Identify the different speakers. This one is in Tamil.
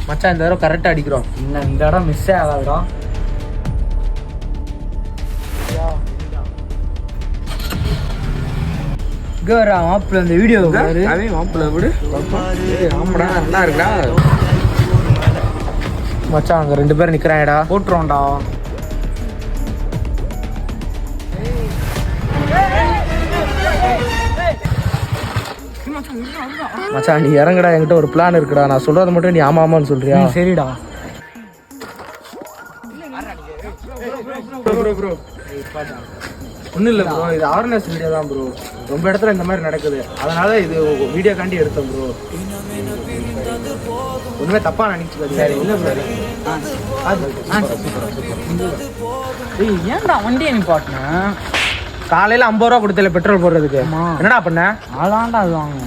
Speaker 1: மச்சான் இந்த தடவை கரெக்டாக அடிக்கிறோம்.
Speaker 2: இன்னும் இந்த இடம் மிஸ்ஸே ஆகாதுடா. இங்கே வர மாப்பிள்ள இந்த வீடியோ
Speaker 1: அதே மாப்பிள்ள விடு. ஆமாடா நல்லா இருக்குடா மச்சான். அங்கே 2 பேர் நிற்கிறாங்கடா.
Speaker 2: போட்டுருவோம்டா.
Speaker 1: மச்சான் நீ இறங்குடா, என்கிட்ட ஒரு பிளான் இருக்குடா. நான் சொல்றது மட்டும் நீ ஆமா ஆமான்னு சொல்றியா?
Speaker 2: சரிடா.
Speaker 1: ஒன்றும் இல்லை ப்ரோ, இது அவேர்னஸ் வீடியோ தான் ப்ரோ. ரொம்ப இடத்துல இந்த மாதிரி நடக்குது, அதனால இது வீடியோ காண்டி எடுத்தோம் ப்ரோ. ஒன்றுமே தப்பா நினைச்சுக்காது. இல்லை ப்ரோ.
Speaker 2: ஏன்டா வண்டியை நிப்பாட்டின?
Speaker 1: காலையில் 50 ரூபா கொடுத்தல பெட்ரோல் போடுறதுக்கு. என்னடா பண்ண?
Speaker 2: ஆளாண்டா அது வாங்க.